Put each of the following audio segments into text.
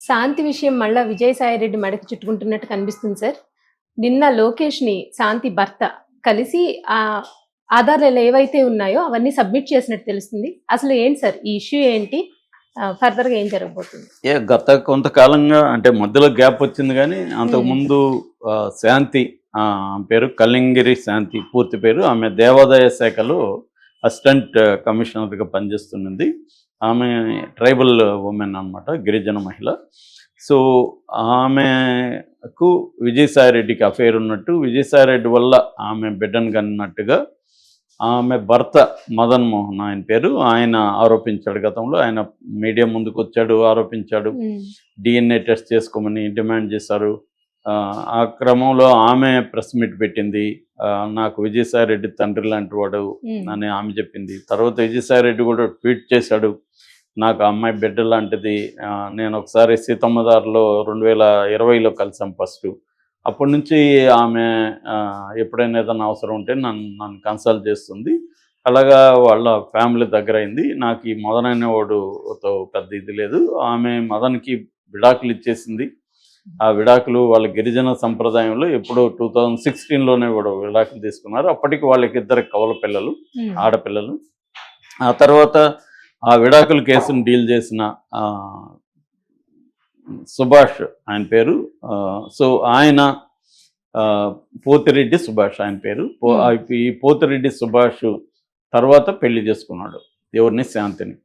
శాంతి విషయం మళ్ళా విజయసాయిరెడ్డి మెడకు చుట్టుకుంటున్నట్టు కనిపిస్తుంది సార్. నిన్న లోకేష్‌ని శాంతి భర్త కలిసి ఆధారాలు ఏవైతే ఉన్నాయో అవన్నీ సబ్మిట్ చేసినట్టు తెలుస్తుంది. అసలు ఏంటి సార్ ఈ ఇష్యూ ఏంటి? ఫర్దర్‌గా ఏం జరగబోతుంది? గత కొంతకాలంగా అంటే మధ్యలో గ్యాప్ వచ్చింది కానీ అంతకుముందు శాంతి పేరు కల్లింగిరి శాంతి పూర్తి పేరు. ఆమె దేవాదాయ శాఖలో అసిస్టెంట్ కమిషనర్గా పనిచేస్తున్నది. ఆమె ట్రైబల్ ఉమెన్ అనమాట, గిరిజన మహిళ. సో ఆమెకు విజయసాయిరెడ్డికి అఫేర్ ఉన్నట్టు, విజయసాయిరెడ్డి వల్ల ఆమె బిడ్డను కన్నట్టుగా ఆమె భర్త మదన్ మోహన్ ఆయన పేరు, ఆయన ఆరోపించాడు. గతంలో ఆయన మీడియా ముందుకు వచ్చాడు, ఆరోపించాడు. DNA టెస్ట్ చేసుకోమని డిమాండ్ చేశారు. ఆ క్రమంలో ఆమె ప్రెస్ మీట్ పెట్టింది. నాకు విజయసాయిరెడ్డి తండ్రి లాంటి వాడు అని ఆమె చెప్పింది. తర్వాత విజయసాయిరెడ్డి కూడా ట్వీట్ చేశాడు, నాకు ఆ అమ్మాయి బిడ్డ లాంటిది. నేను ఒకసారి సీతమ్మదారిలో 2020లో కలిసాం ఫస్ట్. అప్పటి నుంచి ఆమె ఎప్పుడైనా ఏదైనా అవసరం ఉంటే నన్ను కన్సల్ట్ చేస్తుంది. అలాగా వాళ్ళ ఫ్యామిలీ దగ్గర అయింది. నాకు ఈ మదన్ అనేవాడుతో పెద్ద ఇది లేదు. ఆమె మదన్కి విడాకులు ఇచ్చేసింది. ఆ విడాకులు వాళ్ళ గిరిజన సంప్రదాయంలో ఎప్పుడో 2016లోనే కూడా విడాకులు తీసుకున్నారు. అప్పటికి వాళ్ళకి 2 కవల పిల్లలు, ఆడపిల్లలు. ఆ తర్వాత ఆ విడాకుల కేసును డీల్ చేసిన సుభాష్ ఆయన పేరు. సో ఆయన పోతిరెడ్డి సుభాష్ ఆయన పేరు. ఈ పోతిరెడ్డి సుభాష్ తర్వాత పెళ్లి చేసుకున్నాడు ఎవరిని, శాంతిని.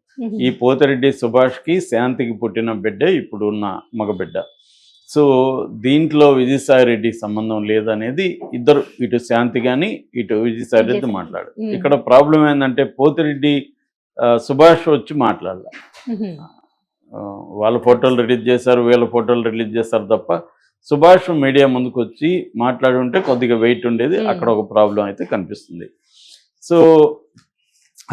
ఈ పోతిరెడ్డి సుభాష్కి శాంతికి పుట్టిన బిడ్డ ఇప్పుడు ఉన్న మగబిడ్డ. సో దీంట్లో విజయసాయిరెడ్డి సంబంధం లేదనేది ఇద్దరు, ఇటు శాంతి కానీ ఇటు విజయసాయిరెడ్డి మాట్లాడు. ఇక్కడ ప్రాబ్లం ఏంటంటే పోతిరెడ్డి సుభాష్ వచ్చి మాట్లాడాల. వాళ్ళ ఫోటోలు రిలీజ్ చేశారు, వీళ్ళ ఫోటోలు రిలీజ్ చేశారు తప్ప సుభాష్ మీడియా ముందుకు వచ్చి మాట్లాడి ఉంటే కొద్దిగా వెయిట్ ఉండేది. అక్కడ ఒక ప్రాబ్లం అయితే కనిపిస్తుంది. సో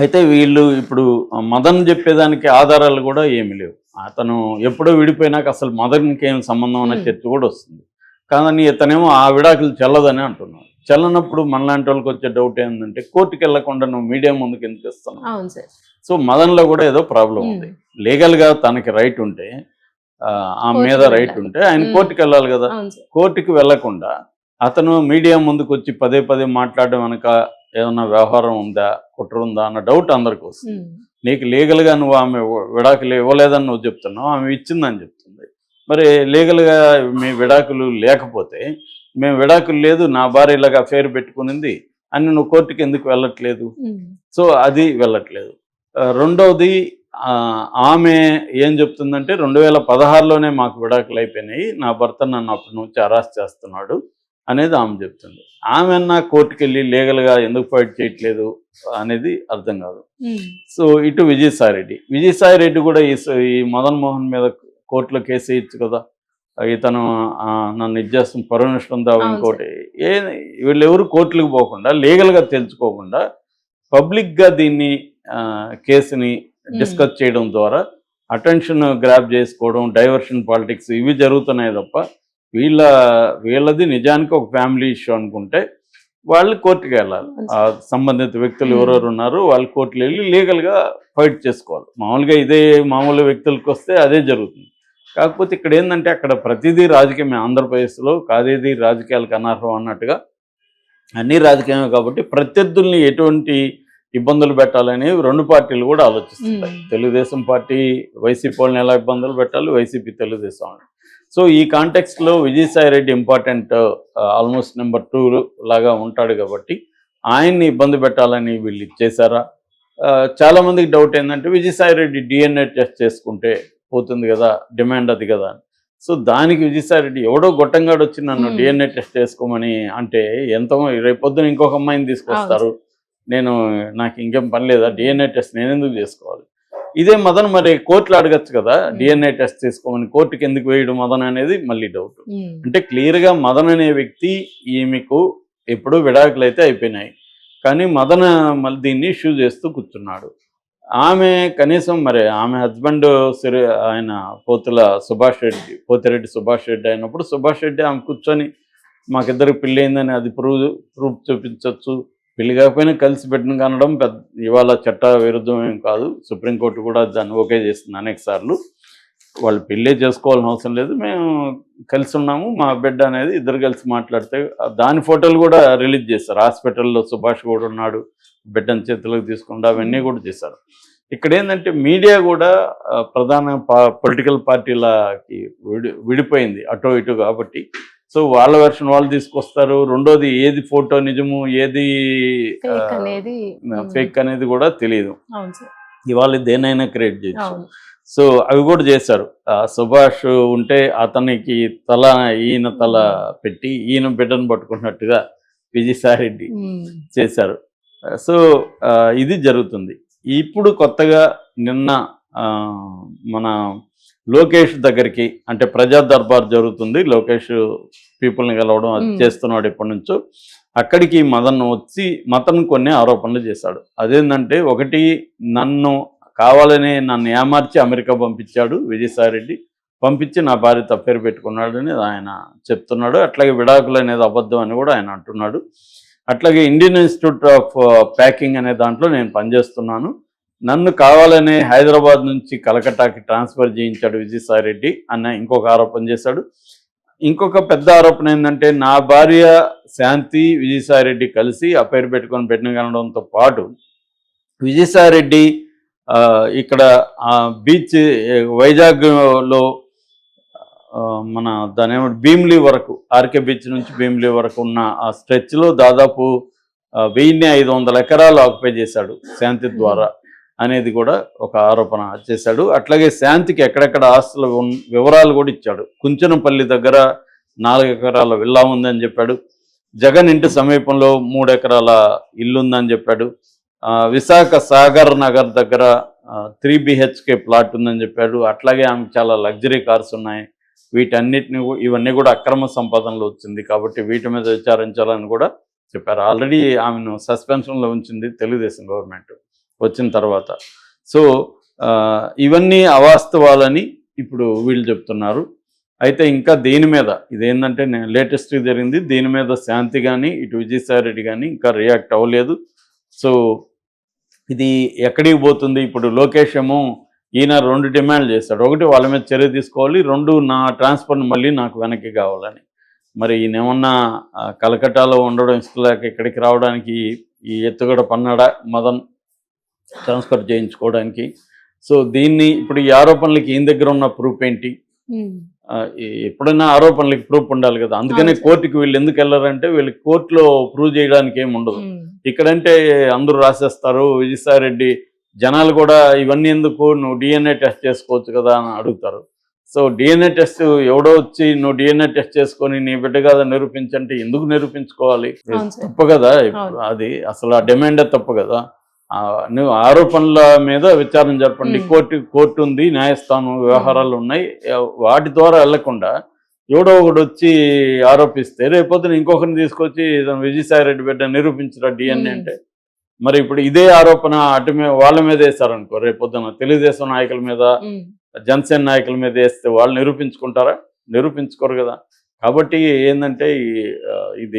అయితే వీళ్ళు ఇప్పుడు మదన్ చెప్పేదానికి ఆధారాలు కూడా ఏమీ లేవు. అతను ఎప్పుడో విడిపోయినాక అసలు మదన్కి ఏం సంబంధం అనే చర్చ కూడా వస్తుంది. కానీ ఇతనేమో ఆ విడాకులు చెల్లదని అంటున్నాడు. చెల్లనప్పుడు మనలాంటి వాళ్ళకి వచ్చే డౌట్ ఏంటంటే కోర్టుకి వెళ్లకుండా నువ్వు మీడియా ముందుకు ఎందుకు ఇస్తున్నావు? సో మదన్లో కూడా ఏదో ప్రాబ్లం ఉంది. లీగల్గా తనకి రైట్ ఉంటే, ఆమె మీద రైట్ ఉంటే ఆయన కోర్టుకి వెళ్ళాలి కదా. కోర్టుకి వెళ్లకుండా అతను మీడియా ముందుకు వచ్చి పదే పదే మాట్లాడడం వెనక ఏదన్నా వ్యవహారం ఉందా, కుట్ర ఉందా అన్న డౌట్ అందరికి వస్తుంది. నీకు లీగల్గా నువ్వు ఆమె విడాకులు ఇవ్వలేదని నువ్వు చెప్తున్నావు, ఆమె ఇచ్చిందని చెప్తుంది. మరి లీగల్గా మీ విడాకులు లేకపోతే మేము విడాకులు లేదు, నా భార్య ఇలాగా అఫేర్ పెట్టుకునింది అని నువ్వు కోర్టుకి ఎందుకు వెళ్ళట్లేదు? సో అది వెళ్ళట్లేదు. రెండవది ఆమె ఏం చెప్తుందంటే 2016లోనే మాకు విడాకులు అయిపోయినాయి, నా భర్త నన్ను అప్పటి నుంచి అరెస్ట్ చేస్తున్నాడు అనేది ఆమె చెప్తుంది. ఆమె అన్నా కోర్టుకు వెళ్ళి లీగల్గా ఎందుకు ఫైట్ చేయట్లేదు అనేది అర్థం కాదు. సో ఇటు విజయసాయిరెడ్డి కూడా ఈ మదన్ మోహన్ మీద కోర్టులో కేసు వేయచ్చు కదా, ఇతను నన్ను ఇచ్చేస్తుంది పర్మిషన్ దా ఇంకోటి. వీళ్ళెవరు కోర్టులకు పోకుండా లీగల్గా తెలుసుకోకుండా పబ్లిక్గా దీన్ని కేసుని డిస్కస్ చేయడం ద్వారా అటెన్షన్ గ్రాప్ చేసుకోవడం, డైవర్షన్ పాలిటిక్స్ ఇవి జరుగుతున్నాయి తప్ప వీళ్ళది నిజానికి ఒక ఫ్యామిలీ ఇష్యూ అనుకుంటే వాళ్ళు కోర్టుకి వెళ్ళాలి. ఆ సంబంధిత వ్యక్తులు ఎవరెవరు ఉన్నారో వాళ్ళు కోర్టుకు వెళ్ళి లీగల్గా ఫైట్ చేసుకోవాలి. మామూలుగా ఇదే మామూలు వ్యక్తులకు వస్తే అదే జరుగుతుంది. కాకపోతే ఇక్కడ ఏంటంటే అక్కడ ప్రతిదీ రాజకీయమే. ఆంధ్రప్రదేశ్లో కాదేది రాజకీయాలకు అనర్హం అన్నట్టుగా అన్ని రాజకీయమే కాబట్టి ప్రత్యర్థుల్ని ఎటువంటి ఇబ్బందులు పెట్టాలని 2 పార్టీలు కూడా ఆలోచిస్తున్నాయి. తెలుగుదేశం పార్టీ వైసీపీ వాళ్ళని ఎలా ఇబ్బందులు పెట్టాలి, వైసీపీ తెలుగుదేశం. సో ఈ కాంటెక్స్ట్లో విజయసాయిరెడ్డి ఇంపార్టెంట్, ఆల్మోస్ట్ నెంబర్ 2 లాగా ఉంటాడు కాబట్టి ఆయన్ని ఇబ్బంది పెట్టాలని వీళ్ళు ఇచ్చేసారా? చాలామందికి డౌట్ ఏంటంటే విజయసాయిరెడ్డి DNA టెస్ట్ చేసుకుంటే పోతుంది కదా, డిమాండ్ అది కదా. సో దానికి విజయసాయిరెడ్డి ఎవడో గొట్టంగాడు వచ్చి నన్ను DNA టెస్ట్ చేసుకోమని అంటే ఎంతో, రేపొద్దున ఇంకొక అమ్మాయిని తీసుకొస్తారు, నాకు ఇంకేం పని లేదా, DNA టెస్ట్ నేను ఎందుకు చేసుకోవాలి? ఇదే మదన్ మరి కోర్టులో అడగచ్చు కదా, DNA టెస్ట్ తీసుకోమని. కోర్టుకి ఎందుకు వేయడం మదన్ అనేది మళ్ళీ డౌట్. అంటే క్లియర్గా మదన్ అనే వ్యక్తి ఈమెకు ఎప్పుడూ విడాకులు అయితే అయిపోయినాయి, కానీ మదన్ మళ్ళీ దీన్ని ఇష్యూ చేస్తూ కూర్చున్నాడు. ఆమె కనీసం మరి ఆమె హస్బెండ్ ఆయన పోతిరెడ్డి సుభాష్ రెడ్డి అయినప్పుడు సుభాష్ రెడ్డి ఆమె కూర్చొని మాకిద్దరికి పెళ్ళి అయిందని అది ప్రూఫ్ చూపించవచ్చు. పెళ్లి కాకపోయినా కలిసి పెట్టిన కనడం ఇవాళ చట్ట విరుద్ధం ఏం కాదు. సుప్రీంకోర్టు కూడా దాన్ని ఓకే చేస్తుంది అనేక సార్లు. వాళ్ళు పెళ్ళే చేసుకోవాలని అవసరం లేదు, మేము కలిసి ఉన్నాము, మా బిడ్డ అనేది ఇద్దరు కలిసి మాట్లాడితే దాని ఫోటోలు కూడా రిలీజ్ చేశారు. హాస్పిటల్లో సుభాష్ కూడా ఉన్నాడు, బిడ్డను చేతులకు తీసుకుండా అవన్నీ కూడా చేశారు. ఇక్కడ ఏంటంటే మీడియా కూడా ప్రధాన పొలిటికల్ పార్టీలకి విడిపోయింది అటో ఇటు కాబట్టి, సో వాళ్ళ వెర్షన్ వాళ్ళు తీసుకొస్తారు. రెండోది ఏది ఫోటో నిజము ఏది ఫేక్ అనేది కూడా తెలియదు. ఇవాళ దేనైనా క్రియేట్ చేయొచ్చు. సో అవి కూడా చేశారు. సుభాష్ ఉంటే అతనికి ఈయన తల పెట్టి ఈయన బిడ్డను పట్టుకున్నట్టుగా విజయసాయిరెడ్డి చేశారు. సో ఇది జరుగుతుంది. ఇప్పుడు కొత్తగా నిన్న మన లోకేష్ దగ్గరికి, అంటే ప్రజా దర్బార్ జరుగుతుంది, లోకేష్ పీపుల్ని కలవడం అది చేస్తున్నాడు ఎప్పటి నుంచో. అక్కడికి మదన్ వచ్చి కొన్ని ఆరోపణలు చేశాడు. అదేంటంటే, ఒకటి, కావాలనే నన్ను ఏమార్చి అమెరికా పంపించాడు విజయసాయిరెడ్డి, పంపించి నా భార్య తప్పేరు పెట్టుకున్నాడని ఆయన చెప్తున్నాడు. అట్లాగే విడాకులు అనేది అబద్ధం అని కూడా ఆయన అంటున్నాడు. అట్లాగే ఇండియన్ ఇన్స్టిట్యూట్ ఆఫ్ ప్యాకింగ్ అనే దాంట్లో నేను పనిచేస్తున్నాను, నన్ను కావాలనే హైదరాబాద్ నుంచి కలకట్టాకి ట్రాన్స్ఫర్ చేయించాడు విజయసాయిరెడ్డి అన్న ఇంకొక ఆరోపణ చేశాడు. ఇంకొక పెద్ద ఆరోపణ ఏంటంటే, నా భార్య శాంతి విజయసాయిరెడ్డి కలిసి అపేరు పెట్టుకొని బిడ్డను కనడంతో పాటు విజయసాయిరెడ్డి ఇక్కడ బీచ్ వైజాగ్లో మన దాని ఏమంటే భీమిలి వరకు, ఆర్కే బీచ్ నుంచి భీమిలి వరకు ఉన్న ఆ స్ట్రెచ్లో దాదాపు 1500 ఎకరాలు ఆక్యుపై చేశాడు శాంతి ద్వారా అనేది కూడా ఒక ఆరోపణ చేశాడు. అట్లాగే శాంతికి ఎక్కడెక్కడ ఆస్తుల వివరాలు కూడా ఇచ్చాడు. కుంచనపల్లి దగ్గర 4 ఎకరాల విల్లా ఉందని చెప్పాడు. జగన్ ఇంటి సమీపంలో 3 ఎకరాల ఇల్లు ఉందని చెప్పాడు. విశాఖ సాగర్ నగర్ దగ్గర 3 BHK ప్లాట్ ఉందని చెప్పాడు. అట్లాగే ఆమెకు చాలా లగ్జరీ కార్స్ ఉన్నాయి. ఇవన్నీ కూడా అక్రమ సంపాదనలో వచ్చింది కాబట్టి వీటి మీద విచారించాలని కూడా చెప్పారు. ఆల్రెడీ ఆమెను సస్పెన్షన్లో ఉంచింది తెలుగుదేశం గవర్నమెంట్ వచ్చిన తర్వాత. సో ఇవన్నీ అవాస్తవాలని ఇప్పుడు వీళ్ళు చెప్తున్నారు. అయితే ఇంకా దీని మీద ఇదేంటంటే లేటెస్ట్ జరిగింది, దీని మీద శాంతి కానీ ఇటు విజయసాయిరెడ్డి కానీ ఇంకా రియాక్ట్ అవ్వలేదు. సో ఇది ఎక్కడికి పోతుంది? ఇప్పుడు లోకేష్ ఏమో ఈయన 2 డిమాండ్లు చేశాడు. ఒకటి, వాళ్ళ మీద చర్య తీసుకోవాలి, 2, నా ట్రాన్స్ఫర్ని మళ్ళీ నాకు వెనక్కి కావాలని. మరి ఈయన ఏమన్నా కలకట్టాలో ఉండడం ఇష్టలేక ఇక్కడికి రావడానికి ఈ ఎత్తుగడ పన్నాడా మదన్ ట్రాన్స్ఫర్ చేయించుకోవడానికి? సో దీన్ని ఇప్పుడు ఈ ఆరోపణలకి ఈయన దగ్గర ఉన్న ప్రూఫ్ ఏంటి? ఎప్పుడైనా ఆరోపణలకి ప్రూఫ్ ఉండాలి కదా. అందుకనే కోర్టుకి వీళ్ళు ఎందుకు వెళ్ళారంటే, వీళ్ళకి కోర్టులో ప్రూవ్ చేయడానికి ఏమి ఉండదు. ఇక్కడంటే అందరూ రాసేస్తారు. విజయసాయిరెడ్డి జనాలు కూడా ఇవన్నీ ఎందుకు, నువ్వు DNA టెస్ట్ చేసుకోవచ్చు కదా అని అడుగుతారు. సో DNA టెస్ట్ ఎవడో వచ్చి నువ్వు DNA టెస్ట్ చేసుకొని నీ బిడ్డ కదా నిరూపించంటే ఎందుకు నిరూపించుకోవాలి? తప్పు కదా. అది అసలు ఆ డిమాండే తప్పు కదా. నువ్వు ఆరోపణల మీద విచారణ జరపండి, కోర్టు ఉంది, న్యాయస్థానం వ్యవహారాలు ఉన్నాయి, వాటి ద్వారా వెళ్లకుండా ఎవడో ఒకటి వచ్చి ఆరోపిస్తే రేపొద్దున ఇంకొకరిని తీసుకొచ్చి విజయసాయిరెడ్డి బిడ్డ నిరూపించరా DNA అంటే, మరి ఇప్పుడు ఇదే ఆరోపణ వాళ్ళ మీద వేస్తారనుకో, రేపొద్దున తెలుగుదేశం నాయకుల మీద, జనసేన నాయకుల మీద వేస్తే వాళ్ళు నిరూపించుకుంటారా? నిరూపించుకోరు కదా. కాబట్టి ఏంటంటే ఇది